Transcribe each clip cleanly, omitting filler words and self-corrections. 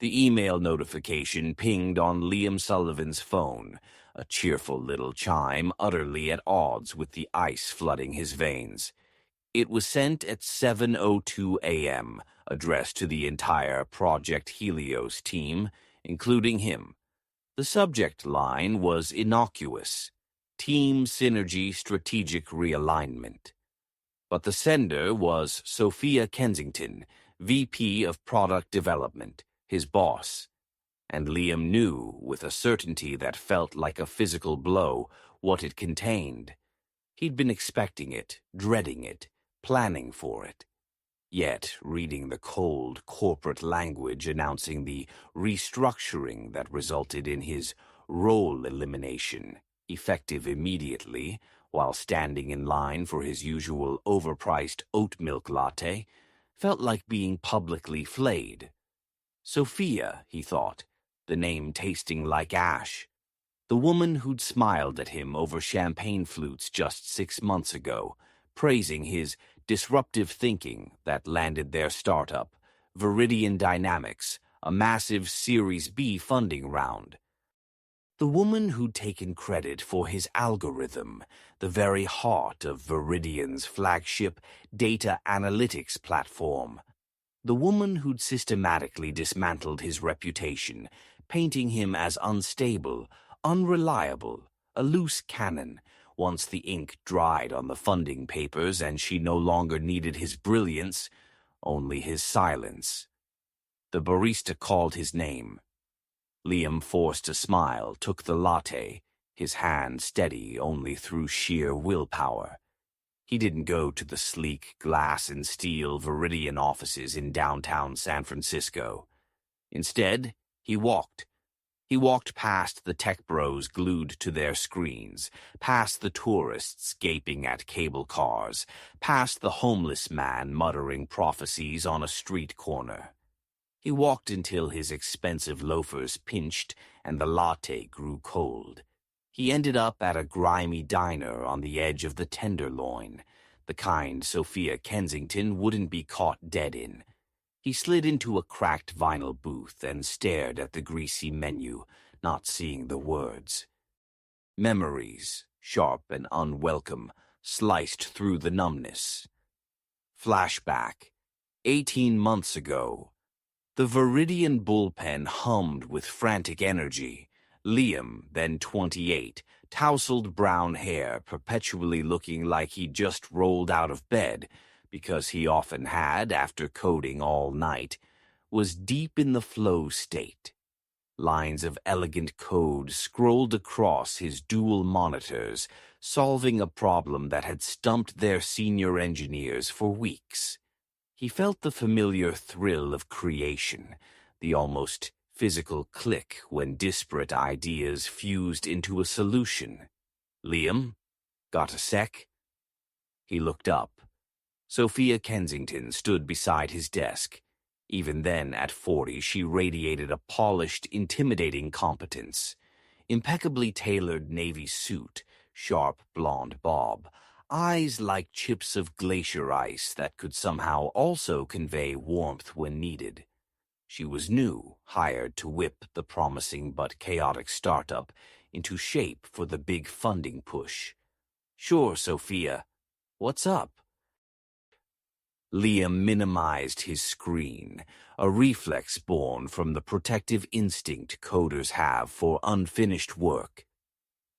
The email notification pinged on Liam Sullivan's phone, a cheerful little chime utterly at odds with the ice flooding his veins. It was sent at 7:02 a.m., addressed to the entire Project Helios team, including him. The subject line was innocuous: Team Synergy Strategic Realignment. But the sender was Sophia Kensington, VP of Product Development, his boss. And Liam knew, with a certainty that felt like a physical blow, what it contained. He'd been expecting it, dreading it, planning for it. Yet, reading the cold corporate language announcing the restructuring that resulted in his role elimination, effective immediately, while standing in line for his usual overpriced oat milk latte, felt like being publicly flayed. Sophia, he thought, the name tasting like ash. The woman who'd smiled at him over champagne flutes just 6 months ago, praising his disruptive thinking that landed their startup, Viridian Dynamics, a massive Series B funding round. The woman who'd taken credit for his algorithm, the very heart of Viridian's flagship data analytics platform. The woman who'd systematically dismantled his reputation, painting him as unstable, unreliable, a loose cannon, once the ink dried on the funding papers and she no longer needed his brilliance, only his silence. The barista called his name. Liam forced a smile, took the latte, his hand steady only through sheer willpower. He didn't go to the sleek glass and steel Viridian offices in downtown San Francisco. Instead, he walked. He walked past the tech bros glued to their screens, past the tourists gaping at cable cars, past the homeless man muttering prophecies on a street corner. He walked until his expensive loafers pinched and the latte grew cold. He ended up at a grimy diner on the edge of the Tenderloin, the kind Sophia Kensington wouldn't be caught dead in. He slid into a cracked vinyl booth and stared at the greasy menu, not seeing the words. Memories, sharp and unwelcome, sliced through the numbness. Flashback. 18 months ago. The Viridian bullpen hummed with frantic energy. Liam, then 28, tousled brown hair, perpetually looking like he'd just rolled out of bed, because he often had after coding all night, was deep in the flow state. Lines of elegant code scrolled across his dual monitors, solving a problem that had stumped their senior engineers for weeks. He felt the familiar thrill of creation, the almost physical click when disparate ideas fused into a solution. Liam? Got a sec? He looked up. Sophia Kensington stood beside his desk. Even then, at 40, she radiated a polished, intimidating competence. Impeccably tailored navy suit, sharp blonde bob, eyes like chips of glacier ice that could somehow also convey warmth when needed. She was new, hired to whip the promising but chaotic startup into shape for the big funding push. Sure, Sophia. What's up? Liam minimized his screen, a reflex born from the protective instinct coders have for unfinished work.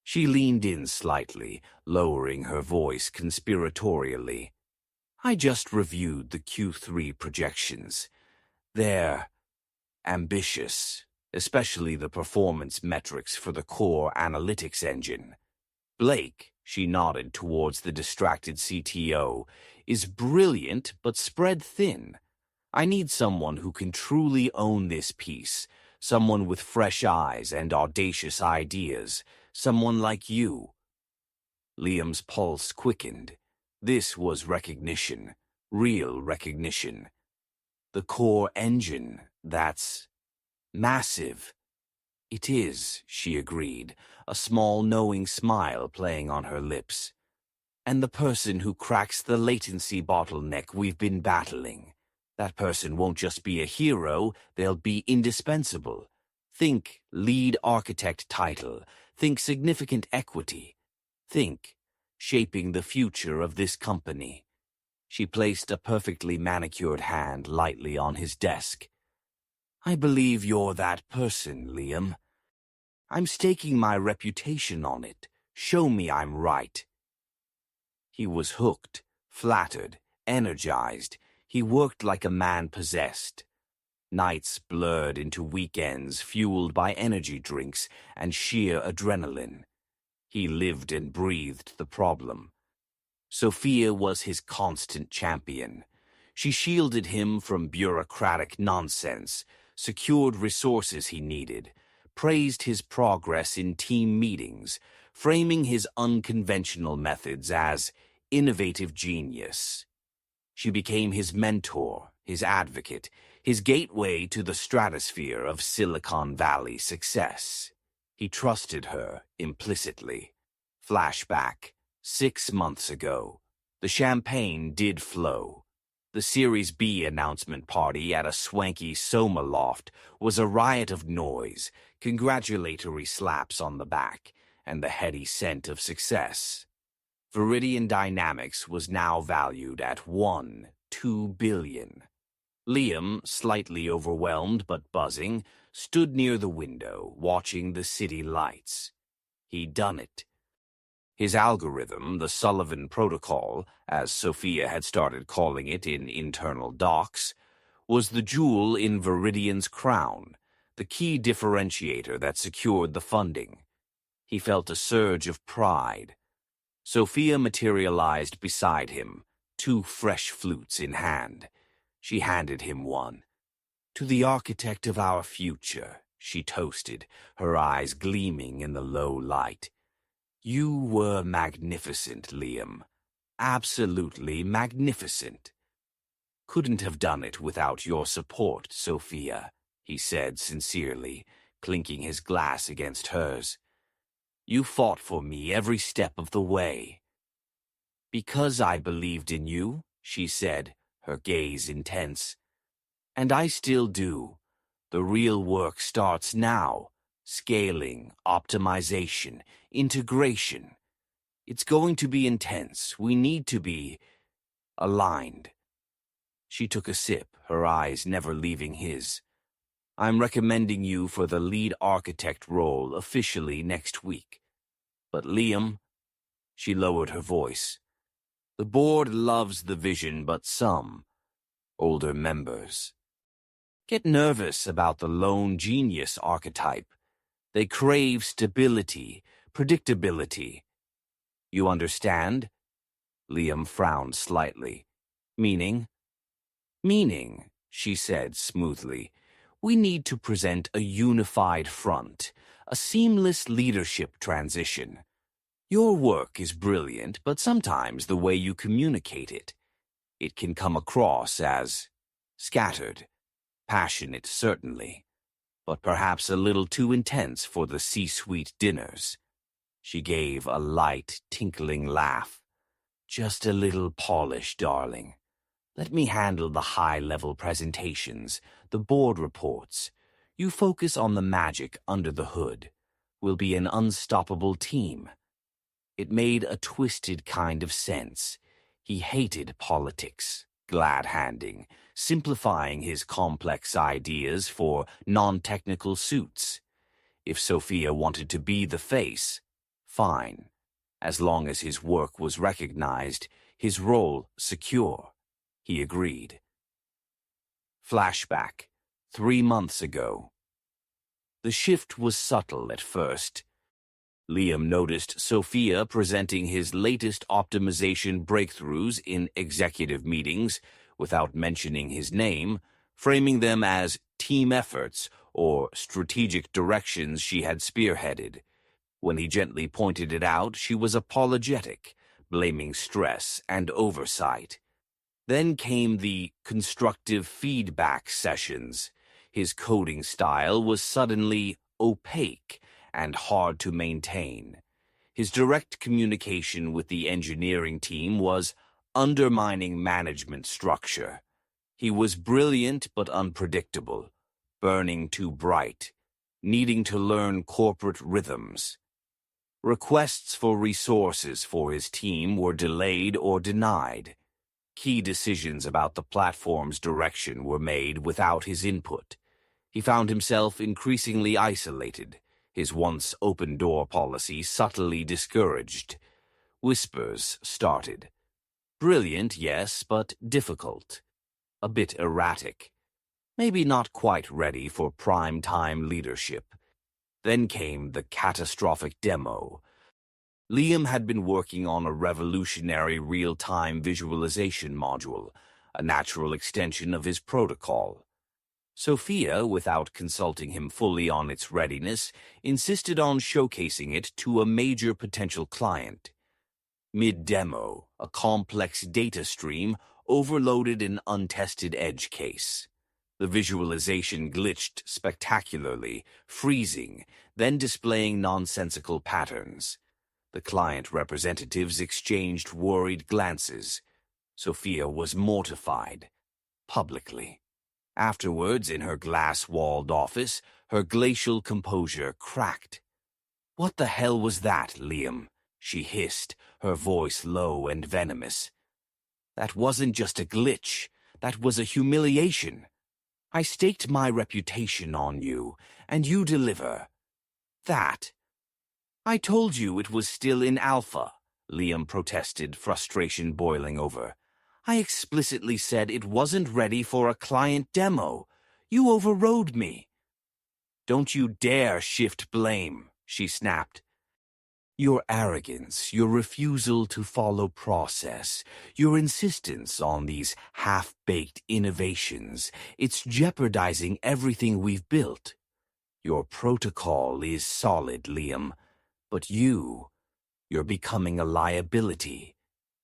She leaned in slightly, lowering her voice conspiratorially. I just reviewed the Q3 projections. They're ambitious, especially the performance metrics for the core analytics engine. Blake, she nodded towards the distracted CTO, is brilliant but spread thin. I need someone who can truly own this piece, someone with fresh eyes and audacious ideas, someone like you. Liam's pulse quickened. This was recognition, real recognition. The core engine, that's massive. It is, she agreed, a small knowing smile playing on her lips. And the person who cracks the latency bottleneck we've been battling. That person won't just be a hero, they'll be indispensable. Think lead architect title. Think significant equity. Think shaping the future of this company. She placed a perfectly manicured hand lightly on his desk. I believe you're that person, Liam. I'm staking my reputation on it. Show me I'm right. He was hooked, flattered, energized. He worked like a man possessed. Nights blurred into weekends fueled by energy drinks and sheer adrenaline. He lived and breathed the problem. Sophia was his constant champion. She shielded him from bureaucratic nonsense, secured resources he needed, praised his progress in team meetings, framing his unconventional methods as innovative genius. She became his mentor, his advocate, his gateway to the stratosphere of Silicon Valley success. He trusted her implicitly. Flashback. 6 months ago. The champagne did flow. The Series B announcement party at a swanky Soma loft was a riot of noise, congratulatory slaps on the back, and the heady scent of success. Viridian Dynamics was now valued at $2 billion. Liam, slightly overwhelmed but buzzing, stood near the window, watching the city lights. He'd done it. His algorithm, the Sullivan Protocol, as Sophia had started calling it in internal docs, was the jewel in Viridian's crown, the key differentiator that secured the funding. He felt a surge of pride. Sophia materialized beside him, 2 fresh flutes in hand. She handed him one. To the architect of our future, she toasted, her eyes gleaming in the low light. You were magnificent, Liam. Absolutely magnificent. Couldn't have done it without your support, Sophia, he said sincerely, clinking his glass against hers. You fought for me every step of the way. Because I believed in you, she said, her gaze intense. And I still do. The real work starts now. Scaling, optimization, integration. It's going to be intense. We need to be aligned. She took a sip, her eyes never leaving his. I'm recommending you for the lead architect role officially next week. But Liam, she lowered her voice. The board loves the vision, but some older members get nervous about the lone genius archetype. They crave stability, predictability. You understand? Liam frowned slightly. Meaning? Meaning, she said smoothly. We need to present a unified front, a seamless leadership transition. Your work is brilliant, but sometimes the way you communicate it can come across as scattered, passionate certainly, but perhaps a little too intense for the C-suite dinners. She gave a light, tinkling laugh. Just a little polish, darling. Let me handle the high-level presentations, the board reports. You focus on the magic under the hood. We'll be an unstoppable team. It made a twisted kind of sense. He hated politics, glad-handing, simplifying his complex ideas for non-technical suits. If Sophia wanted to be the face, fine. As long as his work was recognized, his role secure. He agreed. Flashback. 3 months ago. The shift was subtle at first. Liam noticed Sophia presenting his latest optimization breakthroughs in executive meetings without mentioning his name, framing them as team efforts or strategic directions she had spearheaded. When he gently pointed it out, she was apologetic, blaming stress and oversight. Then came the constructive feedback sessions. His coding style was suddenly opaque and hard to maintain. His direct communication with the engineering team was undermining management structure. He was brilliant but unpredictable, burning too bright, needing to learn corporate rhythms. Requests for resources for his team were delayed or denied. Key decisions about the platform's direction were made without his input. He found himself increasingly isolated, his once open-door policy subtly discouraged. Whispers started. Brilliant, yes, but difficult. A bit erratic. Maybe not quite ready for prime-time leadership. Then came the catastrophic demo. Liam had been working on a revolutionary real-time visualization module, a natural extension of his protocol. Sophia, without consulting him fully on its readiness, insisted on showcasing it to a major potential client. Mid-demo, a complex data stream overloaded an untested edge case. The visualization glitched spectacularly, freezing, then displaying nonsensical patterns. The client representatives exchanged worried glances. Sophia was mortified, publicly. Afterwards, in her glass-walled office, her glacial composure cracked. "What the hell was that, Liam?" she hissed, her voice low and venomous. "That wasn't just a glitch. That was a humiliation. I staked my reputation on you, and you deliver. That. I told you it was still in alpha," Liam protested, frustration boiling over. "I explicitly said it wasn't ready for a client demo. You overrode me." "Don't you dare shift blame," she snapped. "Your arrogance, your refusal to follow process, your insistence on these half-baked innovations, it's jeopardizing everything we've built. Your protocol is solid, Liam, but you're becoming a liability.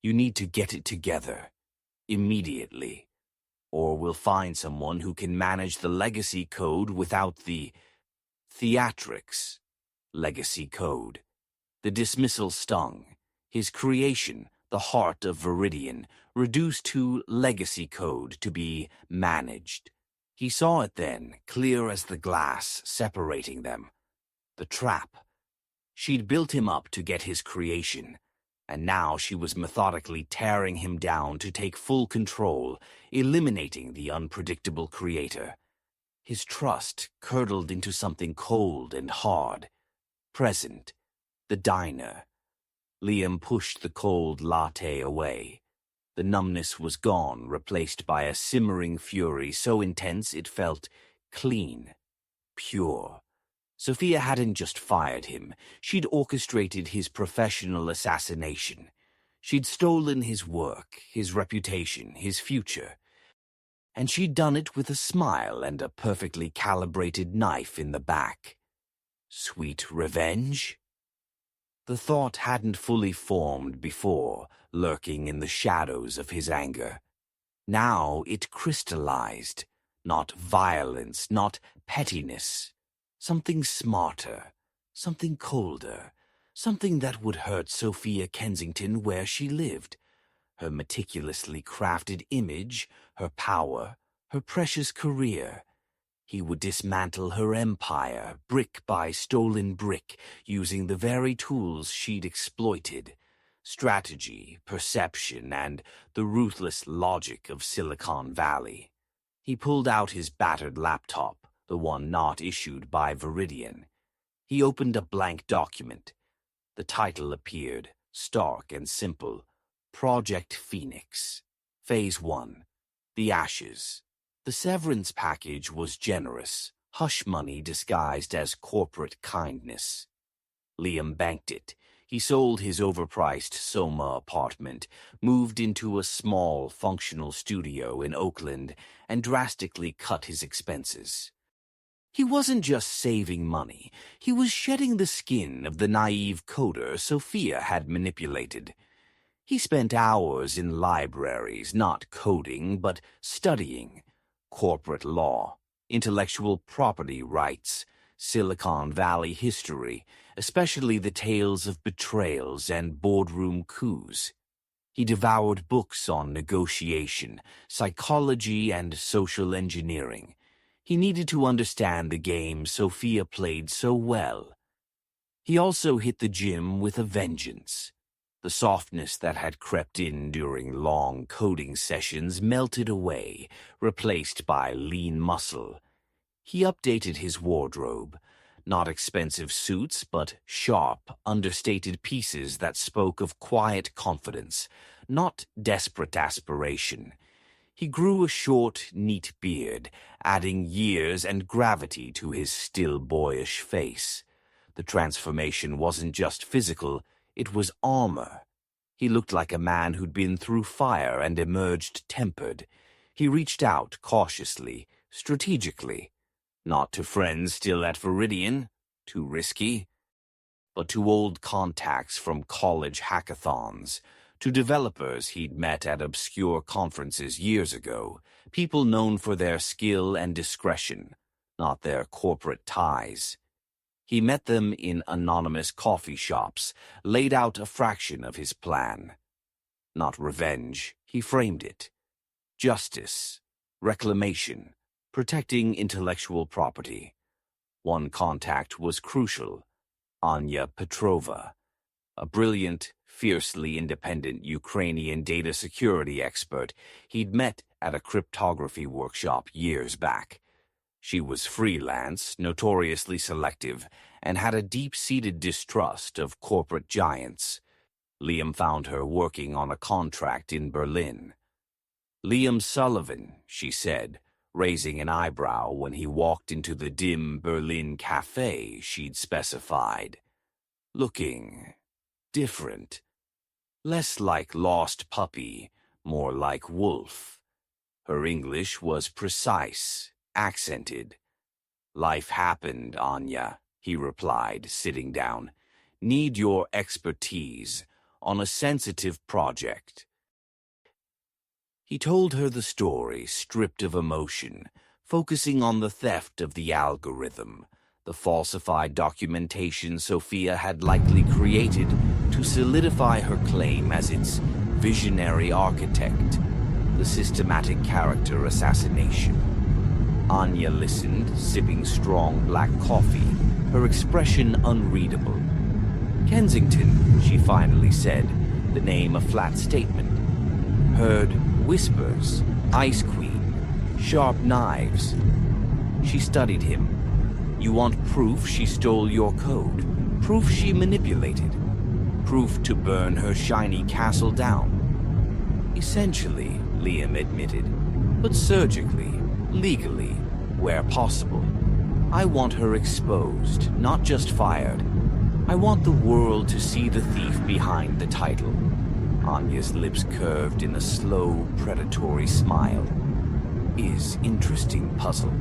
You need to get it together, immediately, or we'll find someone who can manage the legacy code without the theatrics. Legacy code. The dismissal stung. His creation, the heart of Viridian, reduced to legacy code to be managed. He saw it then, clear as the glass separating them. The trap. She'd built him up to get his creation, and now she was methodically tearing him down to take full control, eliminating the unpredictable creator. His trust curdled into something cold and hard. Present. The diner. Liam pushed the cold latte away. The numbness was gone, replaced by a simmering fury so intense it felt clean, pure. Sophia hadn't just fired him. She'd orchestrated his professional assassination. She'd stolen his work, his reputation, his future. And she'd done it with a smile and a perfectly calibrated knife in the back. Sweet revenge? The thought hadn't fully formed before, lurking in the shadows of his anger. Now it crystallized. Not violence, not pettiness. Something smarter, something colder, something that would hurt Sophia Kensington where she lived. Her meticulously crafted image, her power, her precious career. He would dismantle her empire, brick by stolen brick, using the very tools she'd exploited. Strategy, perception, and the ruthless logic of Silicon Valley. He pulled out his battered laptop, the one not issued by Viridian. He opened a blank document. The title appeared, stark and simple. Project Phoenix. Phase 1. The Ashes. The severance package was generous, hush money disguised as corporate kindness. Liam banked it. He sold his overpriced Soma apartment, moved into a small, functional studio in Oakland, and drastically cut his expenses. He wasn't just saving money. He was shedding the skin of the naive coder Sophia had manipulated. He spent hours in libraries, not coding, but studying. Corporate law, intellectual property rights, Silicon Valley history, especially the tales of betrayals and boardroom coups. He devoured books on negotiation, psychology, and social engineering. He needed to understand the game Sophia played so well. He also hit the gym with a vengeance. The softness that had crept in during long coding sessions melted away, replaced by lean muscle. He updated his wardrobe. Not expensive suits, but sharp, understated pieces that spoke of quiet confidence, not desperate aspiration. He grew a short, neat beard, adding years and gravity to his still boyish face. The transformation wasn't just physical, it was armor. He looked like a man who'd been through fire and emerged tempered. He reached out cautiously, strategically. Not to friends still at Viridian, too risky, but to old contacts from college hackathons, to developers he'd met at obscure conferences years ago, people known for their skill and discretion, not their corporate ties. He met them in anonymous coffee shops, laid out a fraction of his plan. Not revenge, he framed it. Justice, reclamation, protecting intellectual property. One contact was crucial, Anya Petrova, a brilliant, fiercely independent Ukrainian data security expert he'd met at a cryptography workshop years back. She was freelance, notoriously selective, and had a deep-seated distrust of corporate giants. Liam found her working on a contract in Berlin. "Liam Sullivan," she said, raising an eyebrow when he walked into the dim Berlin cafe she'd specified. Looking different. Less like lost puppy, more like wolf. Her English was precise, accented. "Life happened, Anya," he replied, sitting down. "Need your expertise on a sensitive project." He told her the story, stripped of emotion, focusing on the theft of the algorithm, the falsified documentation Sophia had likely created to solidify her claim as its visionary architect, the systematic character assassination. Anya listened, sipping strong black coffee, her expression unreadable. "Kensington," she finally said, the name a flat statement. Heard whispers, Ice Queen, sharp knives. She studied him. "You want proof she stole your code, proof she manipulated, proof to burn her shiny castle down." "Essentially," Liam admitted, "but surgically, legally, where possible. I want her exposed, not just fired. I want the world to see the thief behind the title." Anya's lips curved in a slow, predatory smile. "Is interesting puzzle.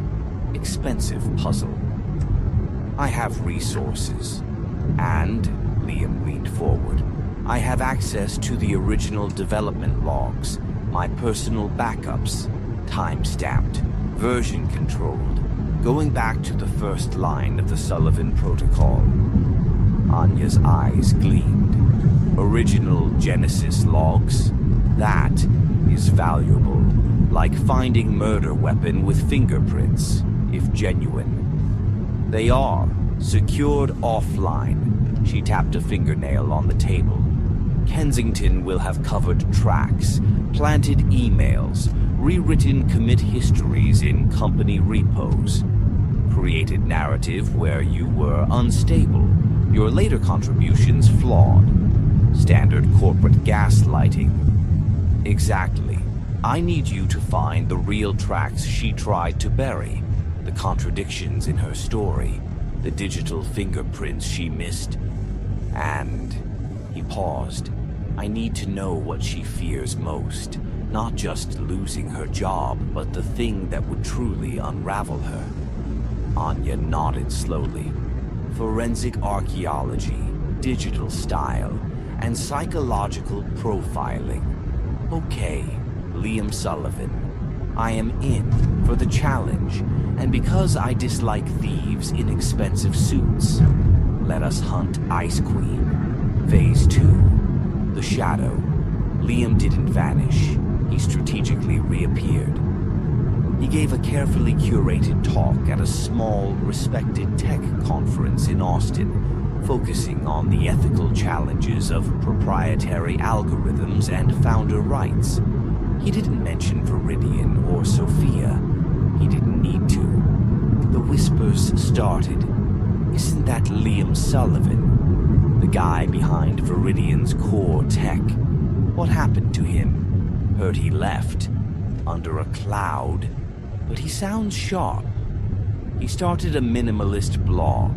Expensive puzzle. I have resources. And," Liam leaned forward, "I have access to the original development logs, my personal backups, time-stamped, version-controlled, going back to the first line of the Sullivan Protocol." Anya's eyes gleamed. "Original Genesis logs? That is valuable. Like finding murder weapon with fingerprints, if genuine." "They are, secured offline." She tapped a fingernail on the table. "Kensington will have covered tracks, planted emails, rewritten commit histories in company repos, created narrative where you were unstable, your later contributions flawed. Standard corporate gaslighting." "Exactly. I need you to find the real tracks she tried to bury, the contradictions in her story, the digital fingerprints she missed. And," he paused, "I need to know what she fears most, not just losing her job, but the thing that would truly unravel her." Anya nodded slowly. "Forensic archaeology, digital style, and psychological profiling." "Okay, Liam Sullivan. I am in for the challenge, and because I dislike thieves in expensive suits, let us hunt Ice Queen. Phase 2. The Shadow. Liam didn't vanish. He strategically reappeared. He gave a carefully curated talk at a small, respected tech conference in Austin, focusing on the ethical challenges of proprietary algorithms and founder rights. He didn't mention Viridian or Sophia. He didn't need to. The whispers started. Isn't that Liam Sullivan? The guy behind Viridian's core tech. What happened to him? Heard he left. Under a cloud. But he sounds sharp. He started a minimalist blog.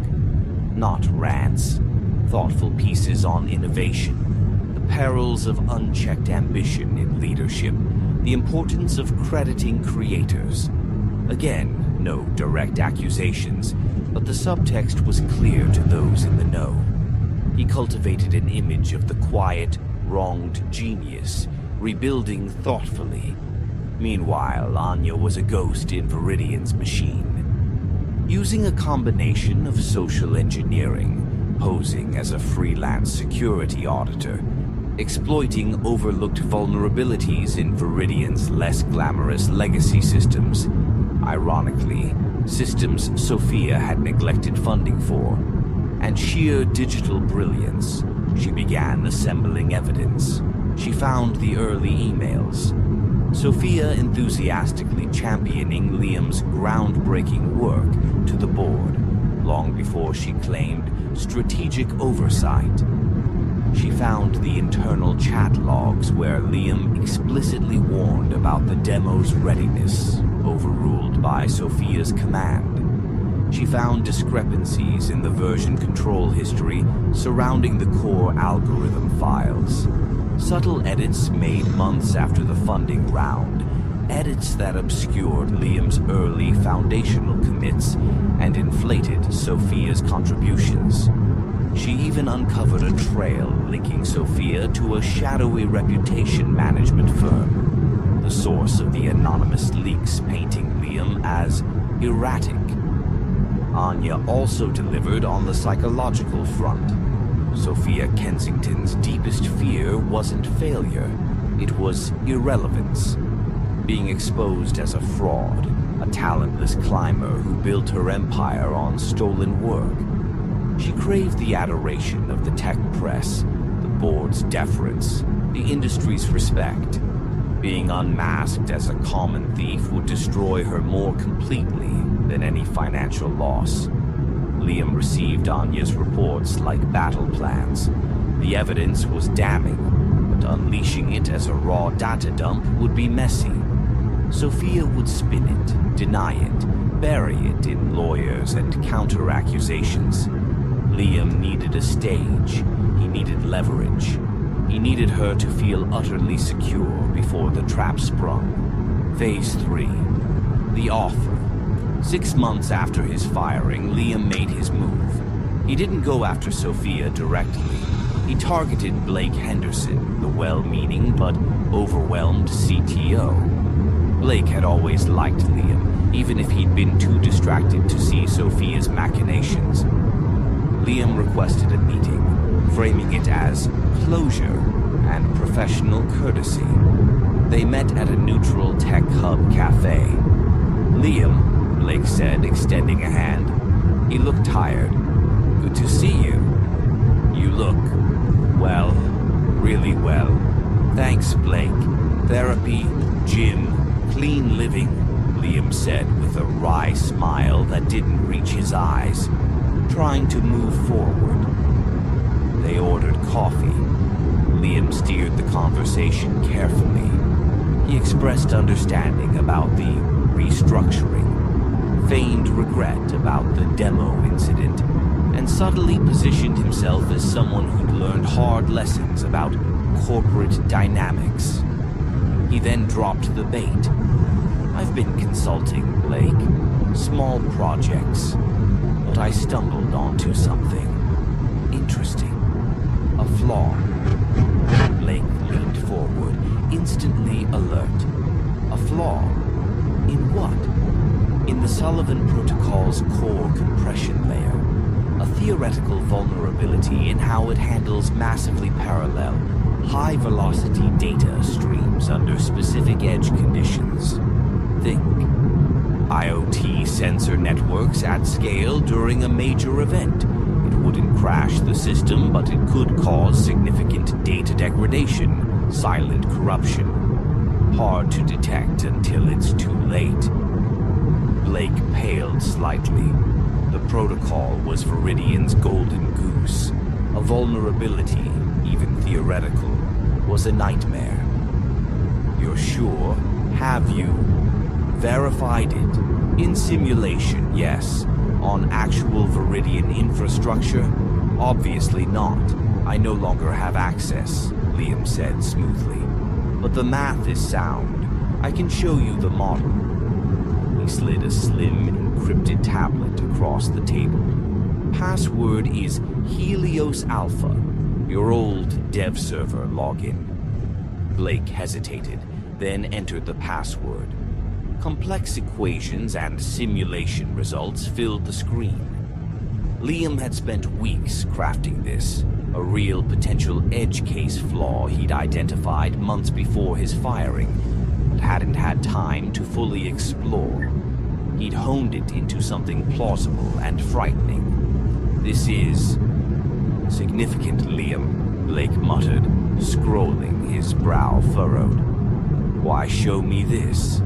Not rants. Thoughtful pieces on innovation. The perils of unchecked ambition in leadership. The importance of crediting creators. Again, no direct accusations, but the subtext was clear to those in the know. He cultivated an image of the quiet, wronged genius, rebuilding thoughtfully. Meanwhile, Anya was a ghost in Viridian's machine. Using a combination of social engineering, posing as a freelance security auditor, exploiting overlooked vulnerabilities in Viridian's less glamorous legacy systems. Ironically, systems Sophia had neglected funding for. And sheer digital brilliance, she began assembling evidence. She found the early emails. Sophia enthusiastically championing Liam's groundbreaking work to the board, long before she claimed strategic oversight. She found the internal chat logs where Liam explicitly warned about the demo's readiness, overruled by Sophia's command. She found discrepancies in the version control history surrounding the core algorithm files. Subtle edits made months after the funding round, edits that obscured Liam's early foundational commits and inflated Sophia's contributions. She even uncovered a trail linking Sophia to a shadowy reputation management firm, the source of the anonymous leaks painting Liam as erratic. Anya also delivered on the psychological front. Sophia Kensington's deepest fear wasn't failure, it was irrelevance. Being exposed as a fraud, a talentless climber who built her empire on stolen work. She craved the adoration of the tech press, the board's deference, the industry's respect. Being unmasked as a common thief would destroy her more completely than any financial loss. Liam received Anya's reports like battle plans. The evidence was damning, but unleashing it as a raw data dump would be messy. Sophia would spin it, deny it, bury it in lawyers and counter-accusations. Liam needed a stage. He needed leverage. He needed her to feel utterly secure before the trap sprung. Phase 3. The offer. 6 months after his firing, Liam made his move. He didn't go after Sophia directly. He targeted Blake Henderson, the well-meaning but overwhelmed CTO. Blake had always liked Liam, even if he'd been too distracted to see Sophia's machinations. Liam requested a meeting, framing it as closure and professional courtesy. They met at a neutral tech hub cafe. Liam, Blake said, extending a hand. He looked tired. Good to see you. You look, well, really well. Thanks, Blake. Therapy, gym, clean living, Liam said with a wry smile that didn't reach his eyes, trying to move forward. They ordered coffee. Liam steered the conversation carefully. He expressed understanding about the restructuring, feigned regret about the demo incident, and subtly positioned himself as someone who'd learned hard lessons about corporate dynamics. He then dropped the bait. I've been consulting, Blake. Small projects. But I stumbled onto something interesting. A flaw. Blake leaned forward, instantly alert. A flaw? In what? In the Sullivan Protocol's core compression layer. A theoretical vulnerability in how it handles massively parallel, high-velocity data streams under specific edge conditions. Think IoT sensor networks at scale during a major event. It wouldn't crash the system, but it could cause significant data degradation, silent corruption. Hard to detect until it's too late. Blake paled slightly. The protocol was Viridian's golden goose. A vulnerability, even theoretical, was a nightmare. You're sure? Have you verified it? In simulation, yes. On actual Viridian infrastructure? Obviously not. I no longer have access, Liam said smoothly. But the math is sound. I can show you the model. He slid a slim, encrypted tablet across the table. Password is Helios Alpha, your old dev server login. Blake hesitated, then entered the password. Complex equations and simulation results filled the screen. Liam had spent weeks crafting this, a real potential edge case flaw he'd identified months before his firing, but hadn't had time to fully explore. He'd honed it into something plausible and frightening. This is significant, Liam, Blake muttered, scrolling, his brow furrowed. Why show me this?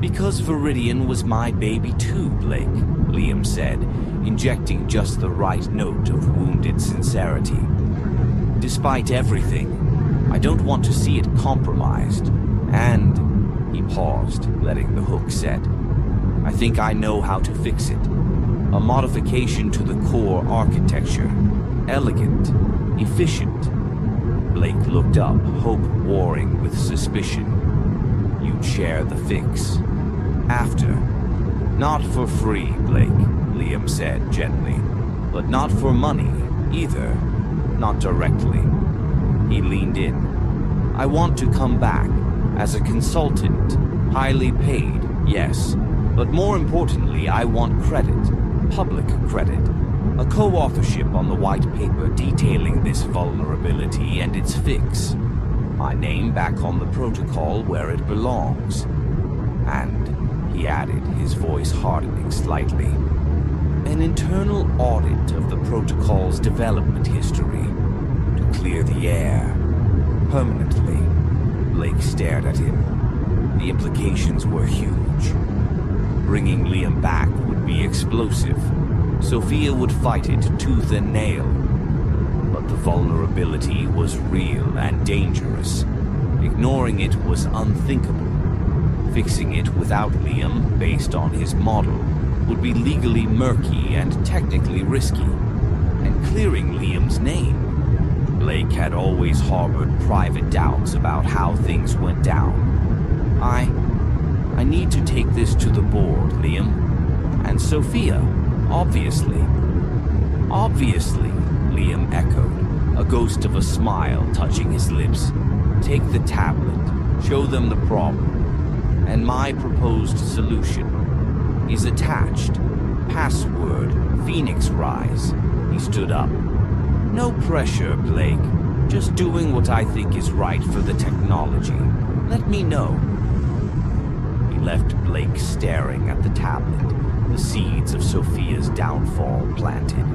Because Viridian was my baby too, Blake, Liam said, injecting just the right note of wounded sincerity. Despite everything, I don't want to see it compromised. And, he paused, letting the hook set. I think I know how to fix it. A modification to the core architecture. Elegant, efficient. Blake looked up, hope warring with suspicion. You'd share the fix. After. Not for free, Blake, Liam said gently. But not for money, either. Not directly. He leaned in. I want to come back, as a consultant, highly paid, yes. But more importantly, I want credit, public credit. A co-authorship on the white paper detailing this vulnerability and its fix. My name back on the protocol where it belongs. And, he added, his voice hardening slightly, an internal audit of the protocol's development history to clear the air. Permanently. Blake stared at him. The implications were huge. Bringing Liam back would be explosive. Sophia would fight it tooth and nail. But the vulnerability was real and dangerous. Ignoring it was unthinkable. Fixing it without Liam, based on his model, would be legally murky and technically risky. And clearing Liam's name. Blake had always harbored private doubts about how things went down. I need to take this to the board, Liam. And Sophia, obviously. Obviously, Liam echoed, a ghost of a smile touching his lips. Take the tablet, show them the problem. And my proposed solution is attached. Password, Phoenix Rise. He stood up. No pressure, Blake. Just doing what I think is right for the technology. Let me know. He left Blake staring at the tablet, the seeds of Sophia's downfall planted.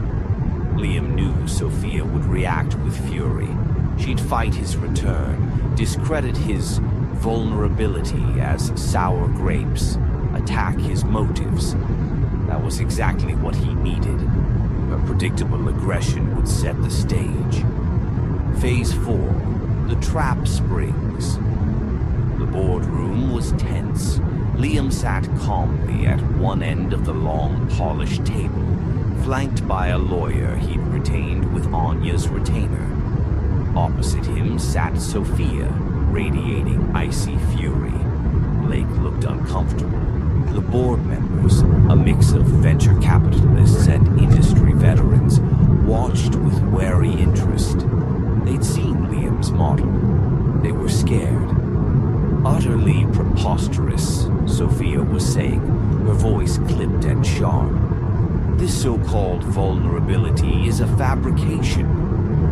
Liam knew Sophia would react with fury. She'd fight his return, discredit his vulnerability as sour grapes, attack his motives. That was exactly what he needed. Her predictable aggression would set the stage. Phase 4, the trap springs. The boardroom was tense. Liam sat calmly at one end of the long, polished table, flanked by a lawyer he'd retained with Anya's retainer. Opposite him sat Sophia, radiating icy fury. Blake looked uncomfortable. The board members, a mix of venture capitalists and industry veterans, watched with wary interest. They'd seen Liam's model. They were scared. Utterly preposterous, Sophia was saying, her voice clipped and sharp. This so-called vulnerability is a fabrication,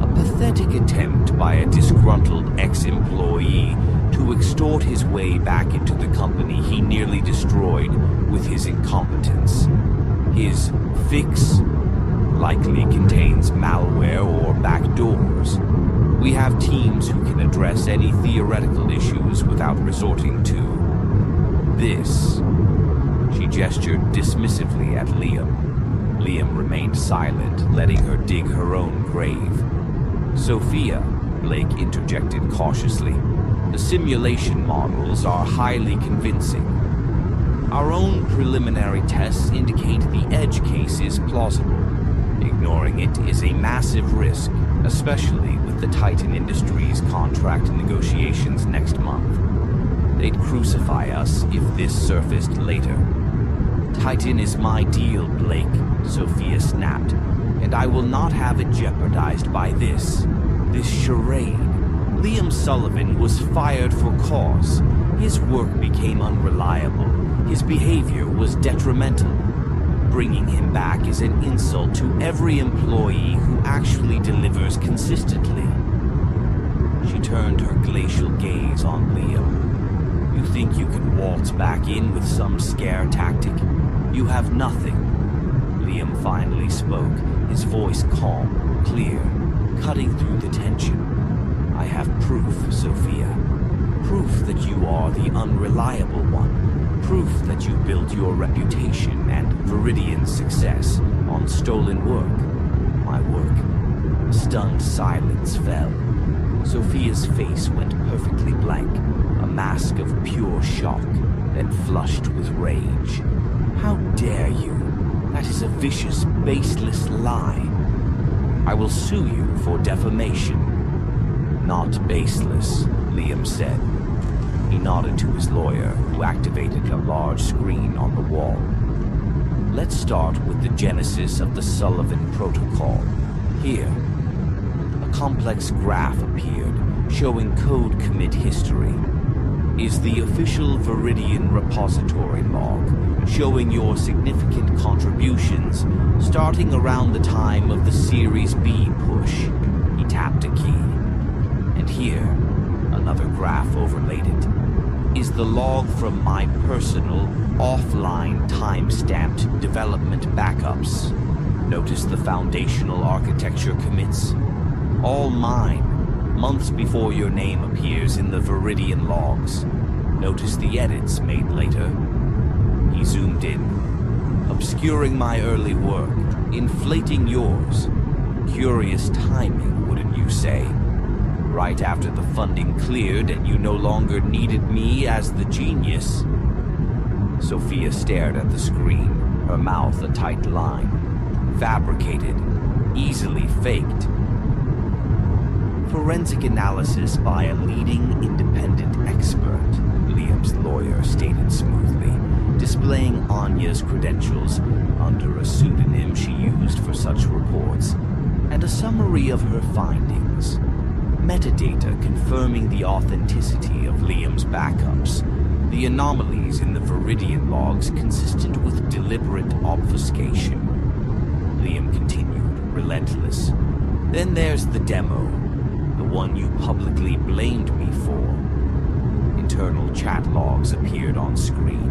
a pathetic attempt by a disgruntled ex-employee to extort his way back into the company he nearly destroyed with his incompetence. His fix likely contains malware or backdoors. We have teams who can address any theoretical issues without resorting to this. She gestured dismissively at Liam. Liam remained silent, letting her dig her own grave. Sophia, Blake interjected cautiously. The simulation models are highly convincing. Our own preliminary tests indicate the edge case is plausible. Ignoring it is a massive risk, especially with the Titan Industries contract negotiations next month. They'd crucify us if this surfaced later. Titan is my deal, Blake, Sophia snapped, and I will not have it jeopardized by this charade. Liam Sullivan was fired for cause. His work became unreliable. His behavior was detrimental. Bringing him back is an insult to every employee who actually delivers consistently. She turned her glacial gaze on Liam. You think you can waltz back in with some scare tactic? You have nothing. Liam finally spoke, his voice calm, clear, cutting through the tension. I have proof, Sophia. Proof that you are the unreliable one. Proof that you built your reputation and Viridian's success on stolen work. My work. A stunned silence fell. Sophia's face went perfectly blank, a mask of pure shock, then flushed with rage. How dare you? That is a vicious, baseless lie. I will sue you for defamation. Not baseless, Liam said. He nodded to his lawyer, who activated a large screen on the wall. Let's start with the genesis of the Sullivan Protocol. Here, a complex graph appeared, showing code commit history. Is the official Viridian repository log, showing your significant contributions starting around the time of the Series B push. He tapped a key. And here, another graph overlaid it, is the log from my personal, offline, time-stamped development backups. Notice the foundational architecture commits? All mine, months before your name appears in the Viridian logs. Notice the edits made later. He zoomed in, obscuring my early work, inflating yours. Curious timing, wouldn't you say? Right after the funding cleared and you no longer needed me as the genius. Sophia stared at the screen, her mouth a tight line. Fabricated, easily faked. Forensic analysis by a leading independent expert, Liam's lawyer stated smoothly, displaying Anya's credentials under a pseudonym she used for such reports, and a summary of her findings. Metadata confirming the authenticity of Liam's backups, the anomalies in the Viridian logs consistent with deliberate obfuscation. Liam continued, relentless. Then there's the demo, the one you publicly blamed me for. Internal chat logs appeared on screen.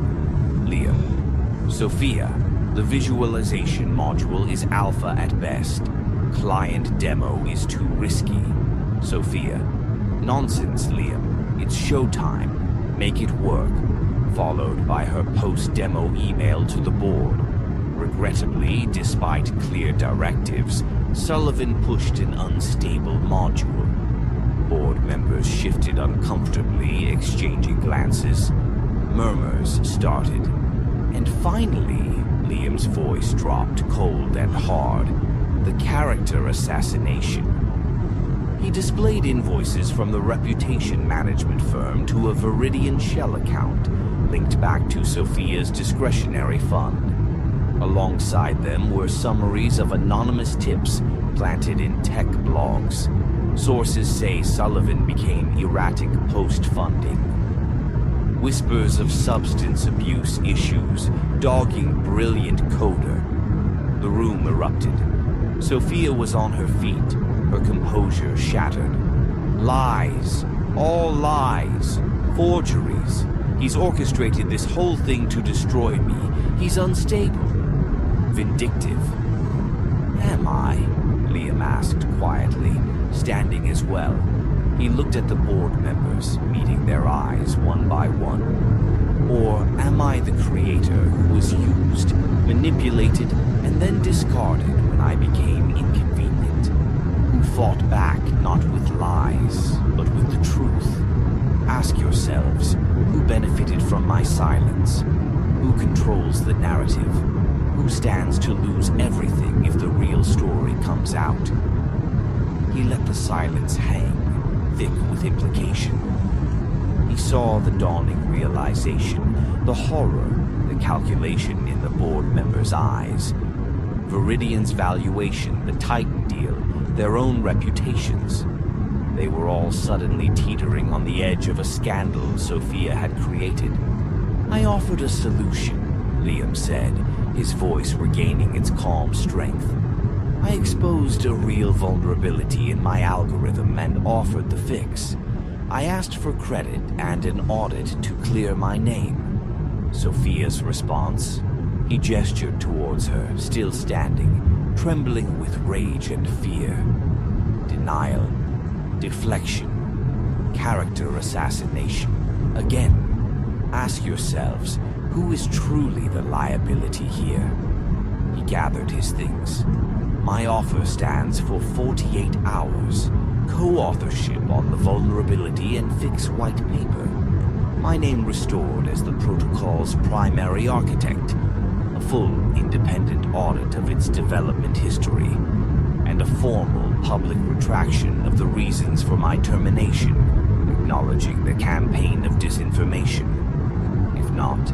Liam. Sophia, the visualization module is alpha at best. Client demo is too risky. Sophia. Nonsense, Liam. It's showtime. Make it work. Followed by her post-demo email to the board. Regrettably, despite clear directives, Sullivan pushed an unstable module. Board members shifted uncomfortably, exchanging glances. Murmurs started. And finally, Liam's voice dropped cold and hard. The character assassination. He displayed invoices from the reputation management firm to a Viridian shell account, linked back to Sophia's discretionary fund. Alongside them were summaries of anonymous tips planted in tech blogs. Sources say Sullivan became erratic post-funding. Whispers of substance abuse issues dogging brilliant coder. The room erupted. Sophia was on her feet, her composure shattered. Lies. All lies. Forgeries. He's orchestrated this whole thing to destroy me. He's unstable. Vindictive. Am I? Liam asked quietly, standing as well. He looked at the board members, meeting their eyes one by one. Or am I the creator who was used, manipulated, and then discarded when I became inconvenient? Who fought back not with lies, but with the truth? Ask yourselves, who benefited from my silence? Who controls the narrative? Who stands to lose everything if the real story comes out? He let the silence hang, thick with implication. He saw the dawning realization, the horror, the calculation in the board members' eyes. Viridian's valuation, the Titan deal, their own reputations. They were all suddenly teetering on the edge of a scandal Sophia had created. I offered a solution, Liam said, his voice regaining its calm strength. I exposed a real vulnerability in my algorithm and offered the fix. I asked for credit and an audit to clear my name. Sophia's response? He gestured towards her, still standing, trembling with rage and fear. Denial. Deflection. Character assassination. Again, ask yourselves, who is truly the liability here? He gathered his things. My offer stands for 48 hours, co-authorship on the vulnerability and fix white paper. My name restored as the protocol's primary architect, a full independent audit of its development history, and a formal public retraction of the reasons for my termination, acknowledging the campaign of disinformation. If not...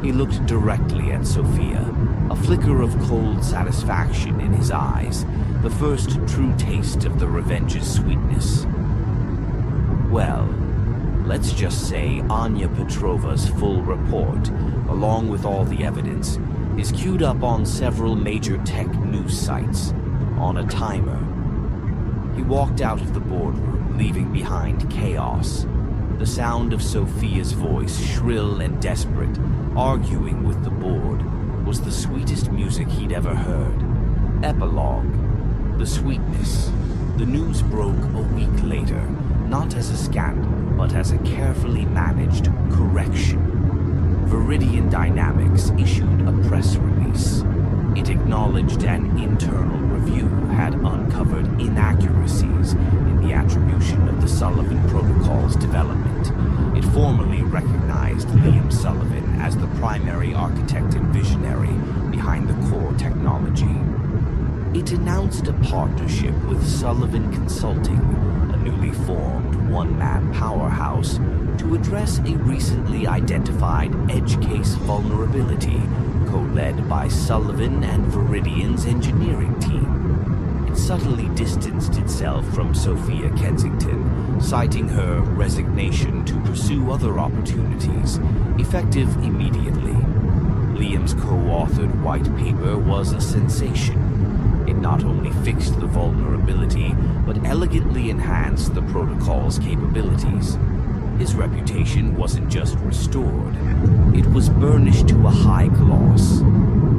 He looked directly at Sophia, a flicker of cold satisfaction in his eyes, the first true taste of the revenge's sweetness. Well, let's just say Anya Petrova's full report, along with all the evidence, is queued up on several major tech news sites, on a timer. He walked out of the boardroom, leaving behind chaos. The sound of Sophia's voice, shrill and desperate, arguing with the board, was the sweetest music he'd ever heard. Epilogue. The sweetness. The news broke a week later, not as a scandal, but as a carefully managed correction. Viridian Dynamics issued a press release. It acknowledged an internal review had uncovered inaccuracies in the attribution of the Sullivan Protocol's development. It formally recognized Liam Sullivan as the primary architect and visionary behind the core technology. It announced a partnership with Sullivan Consulting, a newly formed one-man powerhouse, to address a recently identified edge case vulnerability co-led by Sullivan and Viridian's engineering team. It subtly distanced itself from Sophia Kensington, citing her resignation to pursue other opportunities, effective immediately. Liam's co-authored white paper was a sensation. It not only fixed the vulnerability, but elegantly enhanced the protocol's capabilities. His reputation wasn't just restored, it was burnished to a high gloss.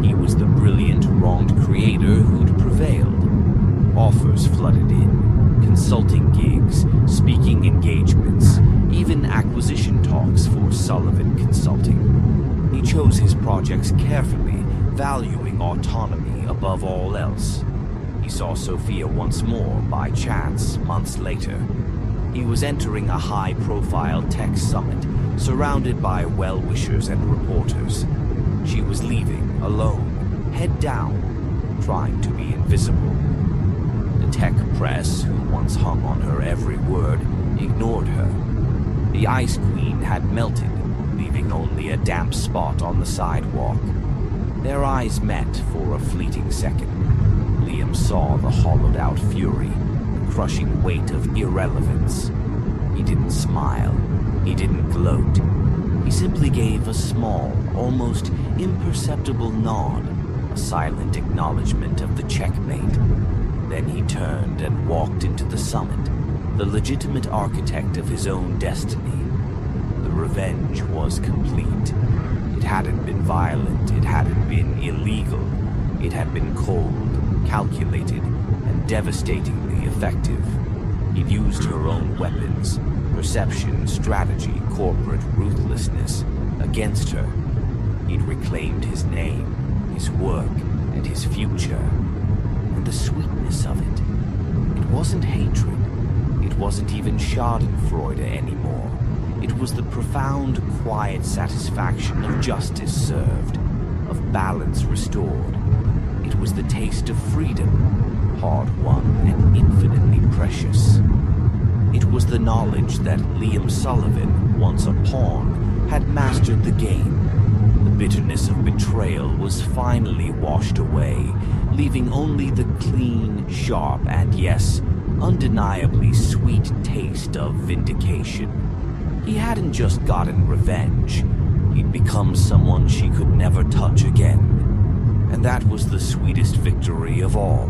He was the brilliant, wronged creator who'd prevailed. Offers flooded in, consulting gigs, speaking engagements, even acquisition talks for Sullivan Consulting. He chose his projects carefully, valuing autonomy above all else. He saw Sophia once more by chance months later. He was entering a high-profile tech summit, surrounded by well-wishers and reporters. She was leaving, alone, head down, trying to be invisible. The tech press, who once hung on her every word, ignored her. The Ice Queen had melted, leaving only a damp spot on the sidewalk. Their eyes met for a fleeting second. Liam saw the hollowed-out fury, crushing weight of irrelevance. He didn't smile. He didn't gloat. He simply gave a small, almost imperceptible nod, a silent acknowledgement of the checkmate. Then he turned and walked into the summit, the legitimate architect of his own destiny. The revenge was complete. It hadn't been violent, it hadn't been illegal. It had been cold, calculated, and devastatingly effective. He'd used her own weapons, perception, strategy, corporate ruthlessness, against her. He'd reclaimed his name, his work, and his future. And the sweetness of it. It wasn't hatred. It wasn't even schadenfreude anymore. It was the profound, quiet satisfaction of justice served, of balance restored. It was the taste of freedom, hard-won and infinitely precious. It was the knowledge that Liam Sullivan, once a pawn, had mastered the game. The bitterness of betrayal was finally washed away, leaving only the clean, sharp, and yes, undeniably sweet taste of vindication. He hadn't just gotten revenge. He'd become someone she could never touch again. And that was the sweetest victory of all.